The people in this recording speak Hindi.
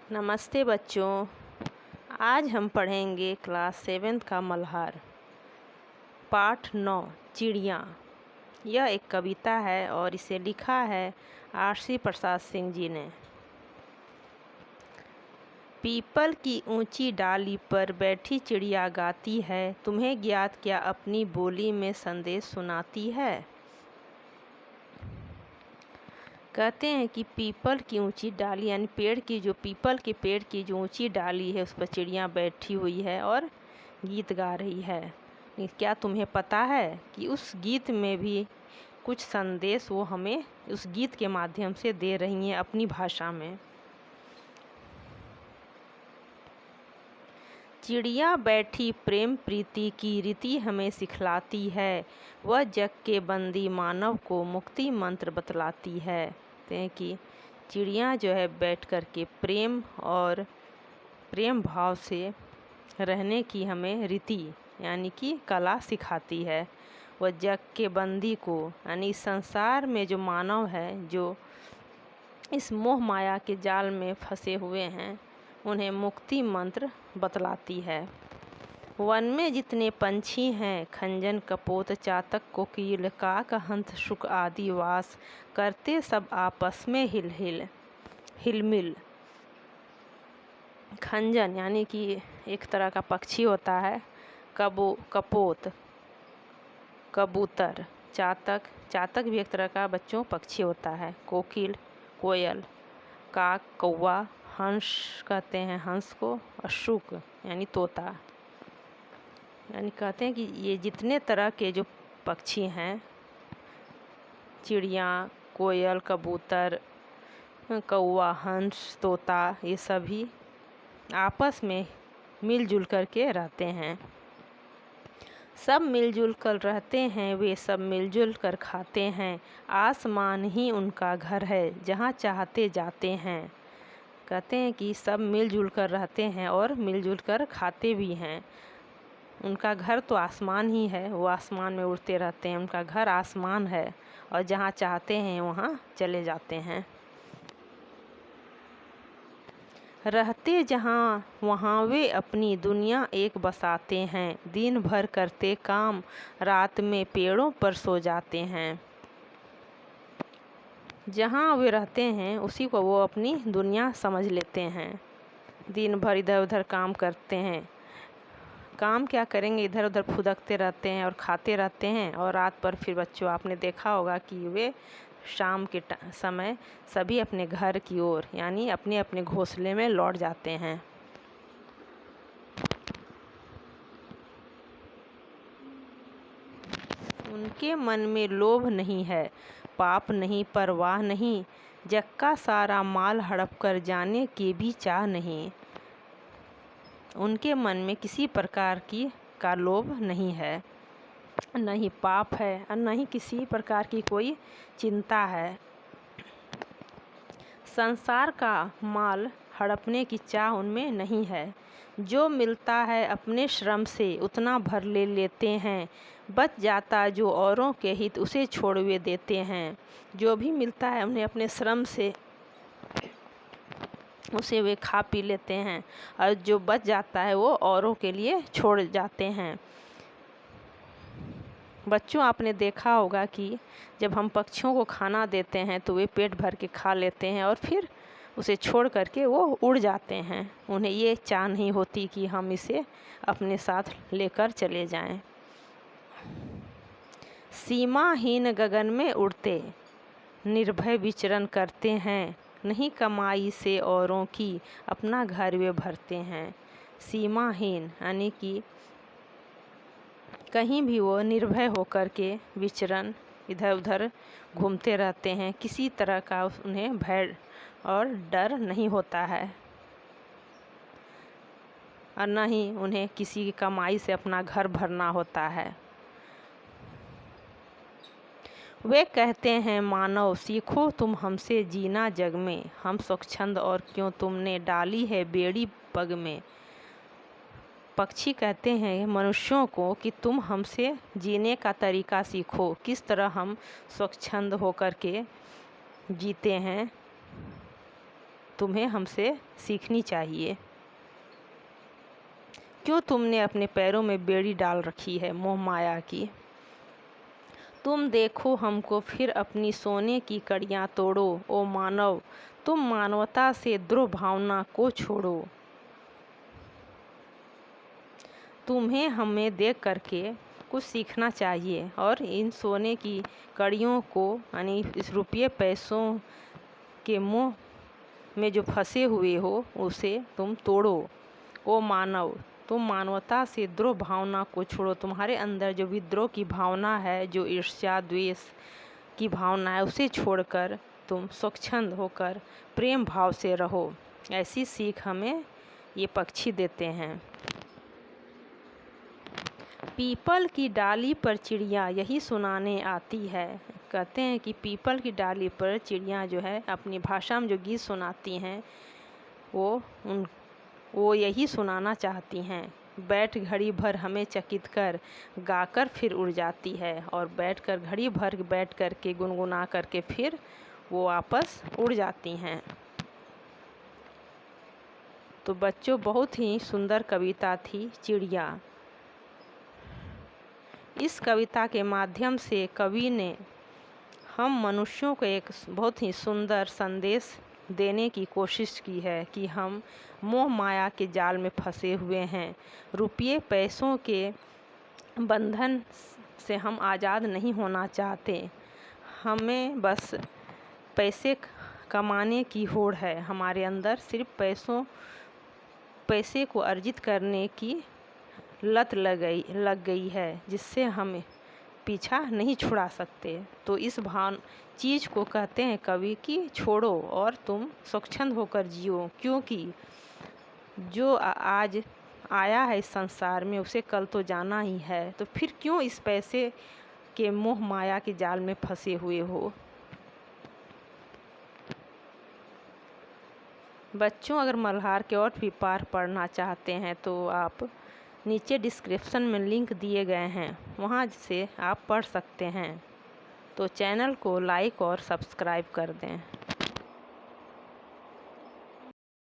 नमस्ते बच्चों। आज हम पढ़ेंगे क्लास 7 का मल्हार पाठ 9 चिड़िया। यह एक कविता है और इसे लिखा है आरसी प्रसाद सिंह जी ने। पीपल की ऊंची डाली पर बैठी चिड़िया गाती है, तुम्हें ज्ञात क्या अपनी बोली में संदेश सुनाती है। कहते हैं कि पीपल की ऊंची डाली यानी पेड़ की पीपल के पेड़ की जो ऊंची डाली है उस पर चिड़िया बैठी हुई है और गीत गा रही है। क्या तुम्हें पता है कि उस गीत में भी कुछ संदेश वो हमें उस गीत के माध्यम से दे रही हैं अपनी भाषा में। चिड़िया बैठी प्रेम प्रीति की रीति हमें सिखलाती है, वह जग के बंदी मानव को मुक्ति मंत्र बतलाती है। कि चिड़िया जो है बैठ कर के प्रेम और प्रेम भाव से रहने की हमें रीति यानी कि कला सिखाती है। वह जग के बंदी को यानी संसार में जो मानव है, जो इस मोह माया के जाल में फंसे हुए हैं, उन्हें मुक्ति मंत्र बतलाती है। वन में जितने पंछी हैं, खंजन कपोत चातक कोकिल काक हंस शुक आदि वास करते सब आपस में हिलमिल। खंजन यानी कि एक तरह का पक्षी होता है, कपोत कबूतर, चातक भी एक तरह का बच्चों पक्षी होता है, कोकिल कोयल, काक कौवा, हंस कहते हैं हंस को, और शुक यानी तोता। यानी कहते हैं कि ये जितने तरह के जो पक्षी हैं, चिड़िया, कोयल, कबूतर, कौवा, हंस, तोता, ये सभी आपस में मिलजुल कर के रहते हैं। सब मिलजुल कर रहते हैं, वे सब मिलजुल कर खाते हैं, आसमान ही उनका घर है जहाँ चाहते जाते हैं। कहते हैं कि सब मिलजुल कर रहते हैं और मिलजुल कर खाते भी हैं। उनका घर तो आसमान ही है, वो आसमान में उड़ते रहते हैं, उनका घर आसमान है और जहाँ चाहते हैं वहाँ चले जाते हैं। रहते जहाँ वहाँ वे अपनी दुनिया एक बसाते हैं, दिन भर करते काम, रात में पेड़ों पर सो जाते हैं। जहाँ वे रहते हैं उसी को वो अपनी दुनिया समझ लेते हैं। दिन भर इधर उधर काम करते हैं, काम क्या करेंगे, इधर उधर फुदकते रहते हैं और खाते रहते हैं। और रात पर फिर बच्चों आपने देखा होगा कि वे शाम के समय सभी अपने घर की ओर यानी अपने अपने घोंसले में लौट जाते हैं। उनके मन में लोभ नहीं है, पाप नहीं, परवाह नहीं, जग का सारा माल हड़प कर जाने की भी चाह नहीं। उनके मन में किसी प्रकार का लोभ नहीं है, न ही पाप है और न ही किसी प्रकार की कोई चिंता है। संसार का माल हड़पने की चाह उनमें नहीं है। जो मिलता है अपने श्रम से उतना भर ले लेते हैं, बच जाता जो औरों के हित उसे छोड़ वे देते हैं। जो भी मिलता है उन्हें अपने श्रम से उसे वे खा पी लेते हैं और जो बच जाता है वो औरों के लिए छोड़ जाते हैं। बच्चों आपने देखा होगा कि जब हम पक्षियों को खाना देते हैं तो वे पेट भर के खा लेते हैं और फिर उसे छोड़ करके वो उड़ जाते हैं। उन्हें ये चाह नहीं होती कि हम इसे अपने साथ लेकर चले जाएं। सीमाहीन गगन में उड़ते निर्भय विचरण करते हैं, नहीं कमाई से औरों की अपना घर वे भरते हैं। सीमाहीन यानी कि कहीं भी वो निर्भय होकर के विचरण इधर उधर घूमते रहते हैं, किसी तरह का उन्हें भय और डर नहीं होता है और न ही उन्हें किसी की कमाई से अपना घर भरना होता है। वे कहते हैं मानव सीखो तुम हमसे जीना जग में, हम स्वच्छंद और क्यों तुमने डाली है बेड़ी पग में। पक्षी कहते हैं मनुष्यों को कि तुम हमसे जीने का तरीका सीखो, किस तरह हम स्वच्छंद होकर के जीते हैं। तुम्हें हमसे सीखनी चाहिए। क्यों तुमने अपने पैरों में बेड़ी डाल रखी है मोह माया की। तुम देखो हमको फिर अपनी सोने की कड़ियाँ तोड़ो ओ मानव, तुम मानवता से द्रोह भावना को छोड़ो। तुम्हें हमें देख करके कुछ सीखना चाहिए और इन सोने की कड़ियों को यानी इस रुपये पैसों के मोह में जो फंसे हुए हो उसे तुम तोड़ो। ओ मानव, तुम मानवता से द्रोह भावना को छोड़ो। तुम्हारे अंदर जो विद्रोह की भावना है, जो ईर्ष्या द्वेष की भावना है, उसे छोड़कर तुम स्वच्छंद होकर प्रेम भाव से रहो। ऐसी सीख हमें ये पक्षी देते हैं। पीपल की डाली पर चिड़िया यही सुनाने आती है। कहते हैं कि पीपल की डाली पर चिड़िया जो है अपनी भाषा में जो गीत सुनाती हैं वो यही सुनाना चाहती हैं। बैठ घड़ी भर हमें चकित कर, गाकर फिर उड़ जाती है। और बैठकर घड़ी भर बैठ कर के गुनगुना करके फिर वो वापस उड़ जाती हैं। तो बच्चों, बहुत ही सुंदर कविता थी चिड़िया। इस कविता के माध्यम से कवि ने हम मनुष्यों को एक बहुत ही सुंदर संदेश देने की कोशिश की है कि हम मोह माया के जाल में फंसे हुए हैं। रुपये पैसों के बंधन से हम आज़ाद नहीं होना चाहते। हमें बस पैसे कमाने की होड़ है। हमारे अंदर सिर्फ पैसे को अर्जित करने की लत लग गई है, जिससे हम पीछा नहीं छुड़ा सकते। तो इस चीज़ को कहते हैं कवि कि छोड़ो और तुम स्वच्छंद होकर जियो, क्योंकि जो आज आया है इस संसार में उसे कल तो जाना ही है। तो फिर क्यों इस पैसे के मोह माया के जाल में फंसे हुए हो। बच्चों, अगर मल्हार के और भी पाठ पढ़ना चाहते हैं तो आप नीचे डिस्क्रिप्शन में लिंक दिए गए हैं, वहाँ से आप पढ़ सकते हैं। तो चैनल को लाइक और सब्सक्राइब कर दें।